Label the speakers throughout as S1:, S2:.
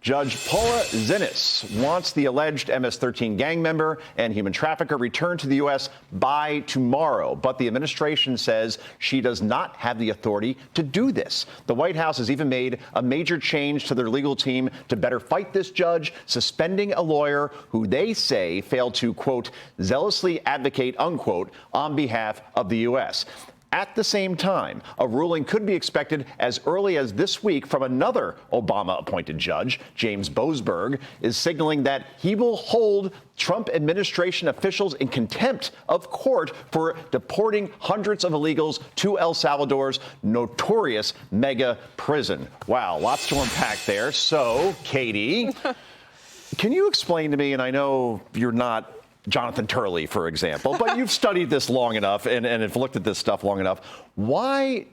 S1: Judge Paula Zinnis wants the alleged MS-13 gang member and human trafficker returned to the U.S. by tomorrow. But the administration says she does not have the authority to do this. The White House has even made a major change to their legal team to better fight this judge, suspending a lawyer who they say failed to, quote, zealously advocate, unquote, on behalf of the U.S. At the same time, a ruling could be expected as early as this week from another Obama-appointed judge. James Boasberg is signaling that he will hold Trump administration officials in contempt of court for deporting hundreds of illegals to El Salvador's notorious mega prison. Wow, lots to unpack there. So, Katie, can you explain to me, and I know you're not Jonathan Turley, for example, but you've studied this long enough and have looked at this stuff long enough. Why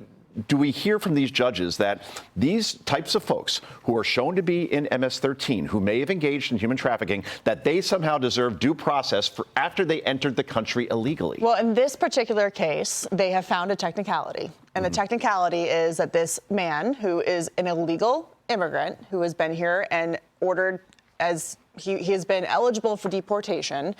S1: do we hear from these judges that these types of folks who are shown to be in MS-13, who may have engaged in human trafficking, that they somehow deserve due process for after they entered the country illegally?
S2: Well, in this particular case, they have found a technicality. And the technicality is that this man, who is an illegal immigrant, who has been here and ordered as he has been eligible for deportation.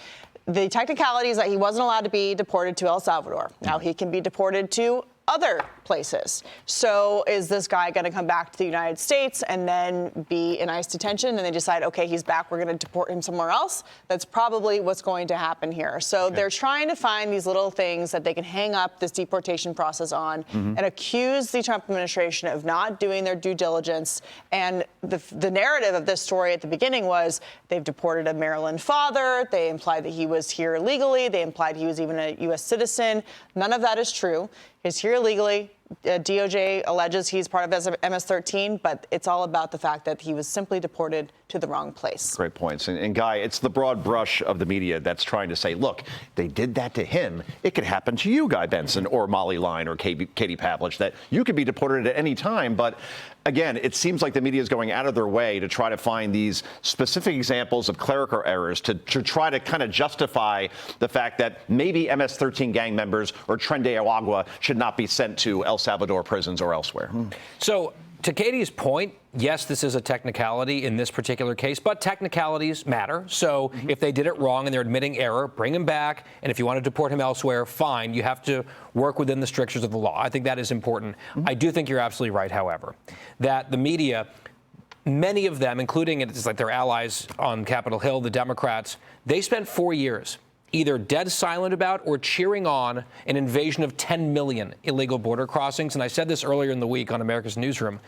S2: The technicality is that he wasn't allowed to be deported to El Salvador. Now he can be deported to other places. So is this guy going to come back to the United States and then be in ICE detention and they decide, okay, he's back, we're going to deport him somewhere else? That's probably what's going to happen here. So they're trying to find these little things that they can hang up this deportation process on and accuse the Trump administration of not doing their due diligence. And the narrative of this story at the beginning was they've deported a Maryland father. They implied that he was here illegally. They implied he was even a U.S. citizen. None of that is true. He's here illegally. DOJ alleges he's part of MS-13, but it's all about the fact that he was simply deported to the wrong place.
S1: Great points. And Guy, it's the broad brush of the media that's trying to say, look, they did that to him. It could happen to you, Guy Benson, or Molly Line, or Katie Pavlich, that you could be deported at any time. But again, it seems like the media is going out of their way to try to find these specific examples of clerical errors to try to kind of justify the fact that maybe MS-13 gang members or Tren de Aragua should not be sent to El Salvador prisons or elsewhere.
S3: So, to Katie's point, yes, this is a technicality in this particular case, but technicalities matter. So if they did it wrong and they're admitting error, bring him back. And if you want to deport him elsewhere, fine. You have to work within the strictures of the law. I think that is important. I do think you're absolutely right, however, that the media, many of them, including it's like their allies on Capitol Hill, the Democrats, they spent 4 years either dead silent about or cheering on an invasion of 10 million illegal border crossings. And I said this earlier in the week on America's Newsroom.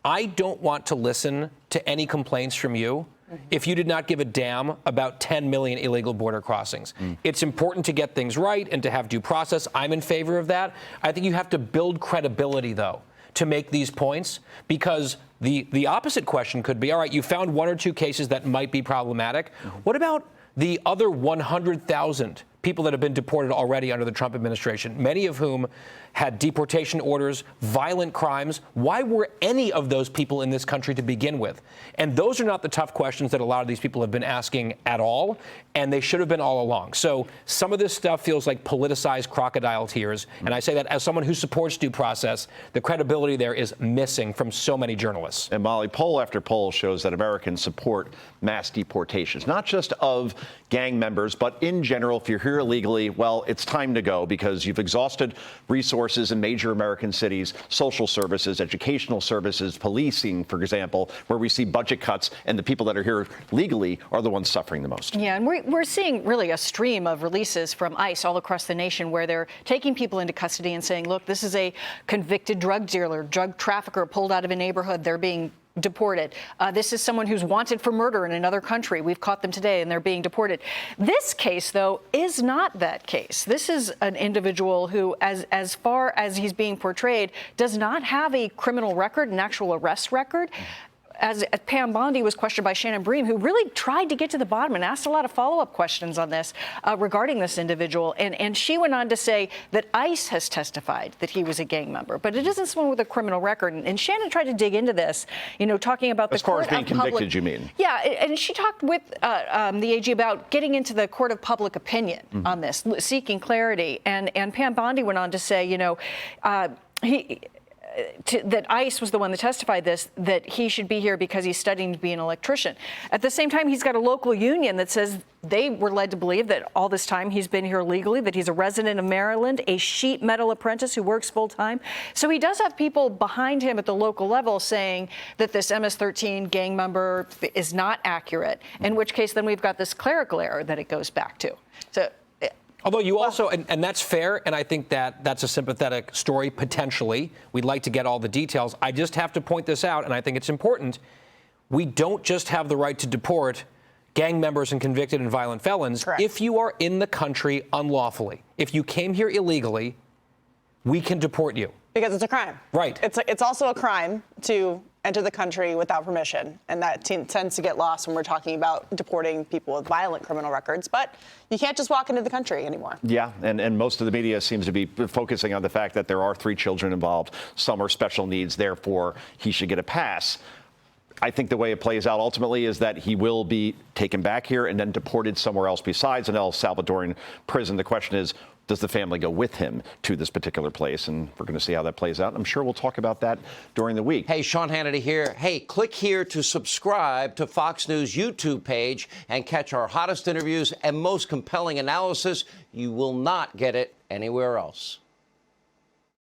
S3: I don't want to listen to any complaints from you if you did not give a damn about 10 million illegal border crossings. It's important to get things right and to have due process. I'm in favor of that. I think you have to build credibility, though, to make these points, because the opposite question could be, all right, you found 1 or 2 cases that might be problematic. What about the other 100,000 people that have been deported already under the Trump administration, many of whom had deportation orders, violent crimes? Why were any of those people in this country to begin with? And those are not the tough questions that a lot of these people have been asking at all, and they should have been all along. So some of this stuff feels like politicized crocodile tears, and I say that as someone who supports due process. The credibility there is missing from so many journalists.
S1: And Molly, poll after poll shows that Americans support mass deportations, not just of gang members, but in general. If you're here illegally, well, it's time to go because you've exhausted resources in major American cities, social services, educational services, policing, for example, where we see budget cuts, and the people that are here legally are the ones suffering the most.
S4: Yeah, and we're seeing really a stream of releases from ICE all across the nation where they're taking people into custody and saying, look, this is a convicted drug dealer, drug trafficker pulled out of a neighborhood. They're being deported. This is someone who's wanted for murder in another country. We've caught them today and they're being deported. This case, though, is not that case. This is an individual who, as far as he's being portrayed, does not have a criminal record, an actual arrest record. As Pam Bondi was questioned by Shannon Bream, who really tried to get to the bottom and asked a lot of follow-up questions on this regarding this individual. And she went on to say that ICE has testified that he was a gang member, but it isn't someone with a criminal record. And Shannon tried to dig into this, you know, talking about the court of public...
S1: As far as being convicted, you mean?
S4: Yeah, and she talked with the AG about getting into the court of public opinion on this, seeking clarity. And Pam Bondi went on to say, you know, that ICE was the one that testified this, that he should be here because he's studying to be an electrician. At the same time, he's got a local union that says they were led to believe that all this time he's been here legally, that he's a resident of Maryland, a sheet metal apprentice who works full time. So he does have people behind him at the local level saying that this MS-13 gang member is not accurate, in which case then we've got this clerical error that it goes back to. So.
S3: Although you also, and that's fair, and I think that's a sympathetic story, potentially. We'd like to get all the details. I just have to point this out, and I think it's important. We don't just have the right to deport gang members and convicted and violent felons.
S2: Correct.
S3: If you are in the country unlawfully. If you came here illegally, we can deport you.
S2: Because it's a crime.
S3: Right.
S2: It's also a crime to enter the country without permission, and that tends to get lost when we're talking about deporting people with violent criminal records. But you can't just walk into the country anymore.
S1: Yeah, and most of the media seems to be focusing on the fact that there are 3 children involved. Some are special needs, therefore he should get a pass. I think the way it plays out ultimately is that he will be taken back here and then deported somewhere else besides an El Salvadorian prison. The question is, does the family go with him to this particular place? And we're going to see how that plays out. I'm sure we'll talk about that during the week.
S5: Hey, Sean Hannity here. Hey, click here to subscribe to Fox News YouTube page and catch our hottest interviews and most compelling analysis. You will not get it anywhere else.